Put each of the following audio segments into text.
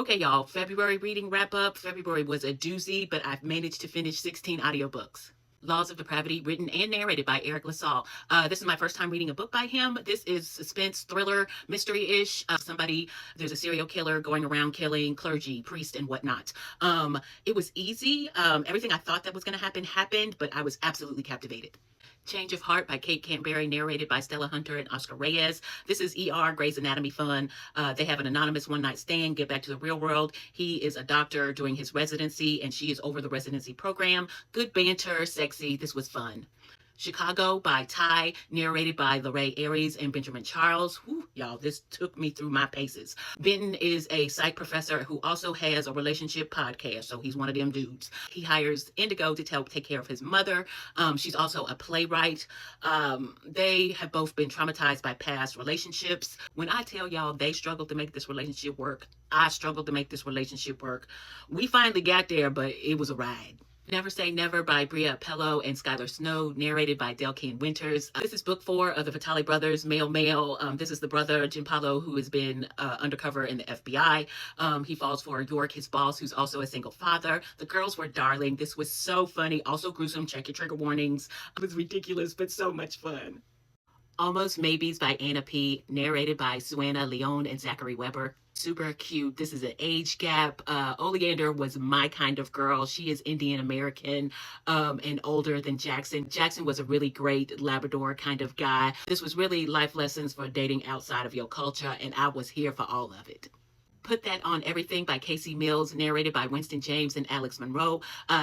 Okay, y'all, February reading wrap up. February was a doozy, but I've managed to finish 16 audiobooks. Laws of Depravity, written and narrated by Eric LaSalle. This is my first time reading a book by him. This is suspense, thriller, mystery-ish. There's a serial killer going around killing clergy, priests, and whatnot. It was easy. Everything I thought that was going to happen happened, but I was absolutely captivated. Change of Heart by Kate Cantberry, narrated by Stella Hunter and Oscar Reyes. This is ER, Grey's Anatomy fun. They have an anonymous one-night stand, get back to the real world. He is a doctor doing his residency, and she is over the residency program. Good banter, sexy. This was fun. Chicago by Ty, narrated by Lorraine Aries and Benjamin Charles. Whew, y'all, this took me through my paces. Benton is a psych professor who also has a relationship podcast, so he's one of them dudes. He hires Indigo to take care of his mother. She's also a playwright. They have both been traumatized by past relationships. When I tell y'all they struggled to make this relationship work, I struggled to make this relationship work. We finally got there, but it was a ride. Never Say Never by Bria Pello and Skylar Snow, narrated by Delkin Winters. This is book 4 of the Vitale brothers, Male. This is the brother, Gianpaolo, who has been undercover in the FBI. He falls for York, his boss, who's also a single father. The girls were darling. This was so funny. Also gruesome. Check your trigger warnings. It was ridiculous, but so much fun. Almost Maybes by Anna P., narrated by Suanna Leone and Zachary Weber. Super cute. This is an age gap. Oleander was my kind of girl. She is Indian American and older than Jackson. Jackson was a really great Labrador kind of guy. This was really life lessons for dating outside of your culture, and I was here for all of it. Put That on Everything by Casey Mills, narrated by Winston James and Alex Monroe.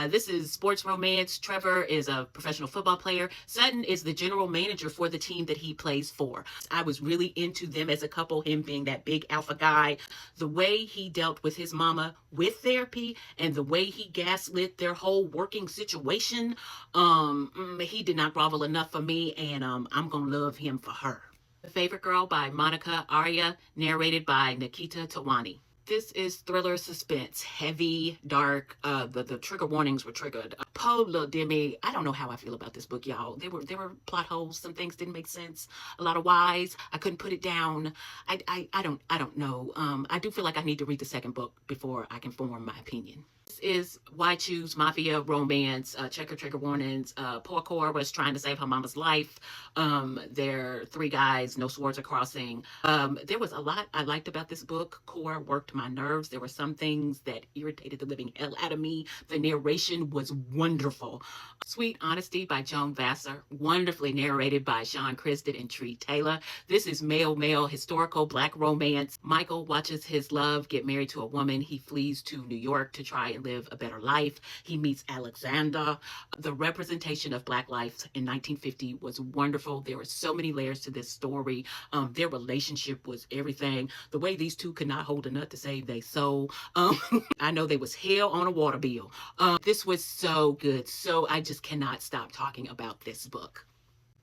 This is sports romance. Trevor is a professional football player. Sutton is the general manager for the team that he plays for. I was really into them as a couple, him being that big alpha guy. The way he dealt with his mama with therapy and the way he gaslit their whole working situation, he did not grovel enough for me, and I'm going to love him for her. The Favorite Girl by Monica Arya, narrated by Nikita Tawani. This is thriller suspense, heavy, dark. The trigger warnings were triggered. Poe Lil Demi, I don't know how I feel about this book, y'all. There were plot holes. Some things didn't make sense. A lot of whys. I couldn't put it down. I don't know. I do feel like I need to read the second book before I can form my opinion. This is Why Choose Mafia Romance. Check your trigger warnings. Poor Cora was trying to save her mama's life. There are 3 guys, no swords are crossing. There was a lot I liked about this book. Cora worked my nerves. There were some things that irritated the living hell out of me. The narration was wonderful. Sweet Honesty by Joan Vassar, wonderfully narrated by Sean Kristin and Tree Taylor. This is male historical black romance. Michael watches his love get married to a woman. He flees to New York to try and live a better life. He meets Alexander. The representation of black life in 1950 was wonderful. There were so many layers to this story. Their relationship was everything. The way these two could not hold a nut to save their soul. I know they was hell on a water bill. This was so good. So I just cannot stop talking about this book.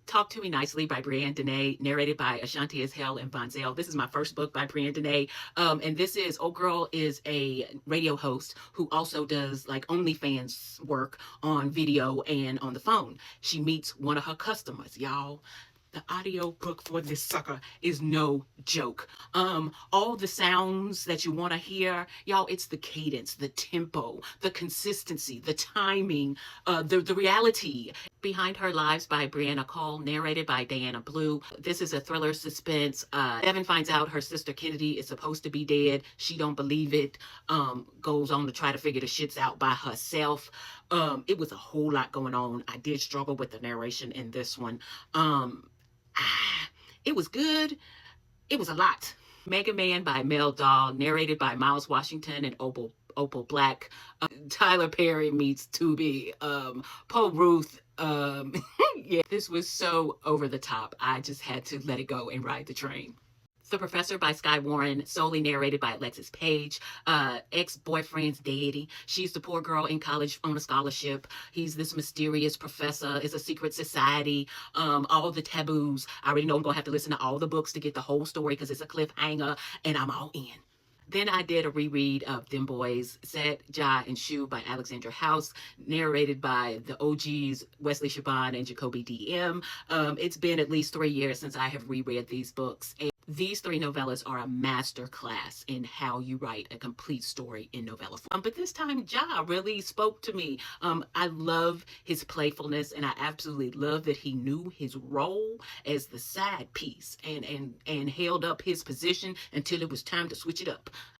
Talk to Me Nicely by Brianne Dene, narrated by Ashanti as Hell and Vonzel. This is my first book by Brianne Dene. And this is, old girl is a radio host who also does like OnlyFans work on video and on the phone. She meets one of her customers, y'all. The audio book for this sucker is no joke. All the sounds that you want to hear, y'all, it's the cadence, the tempo, the consistency, the timing, the reality. Behind Her Lives by Brianna Cole, narrated by Diana Blue. This is a thriller suspense. Evan finds out her sister Kennedy is supposed to be dead. She don't believe it. Goes on to try to figure the shits out by herself. It was a whole lot going on. I did struggle with the narration in this one. It was good. It was a lot. Mega Man by Mel Dahl, narrated by Miles Washington and Opal Black. Tyler Perry meets Tubi. Poe Ruth. Yeah, this was so over the top. I just had to let it go and ride the train. The Professor by Skye Warren, solely narrated by Alexis Page. Ex-boyfriend's deity. She's the poor girl in college on a scholarship. He's this mysterious professor. It's a secret society. All the taboos. I already know I'm going to have to listen to all the books to get the whole story because it's a cliffhanger, and I'm all in. Then I did a reread of Them Boys, Set, Ja, and Shu by Alexandra House, narrated by the OGs, Wesley Shaban and Jacoby DM. It's been at least 3 years since I have reread these books. These three novellas are a master class in how you write a complete story in novella form. But this time, Ja really spoke to me. I love his playfulness, and I absolutely love that he knew his role as the side piece and held up his position until it was time to switch it up.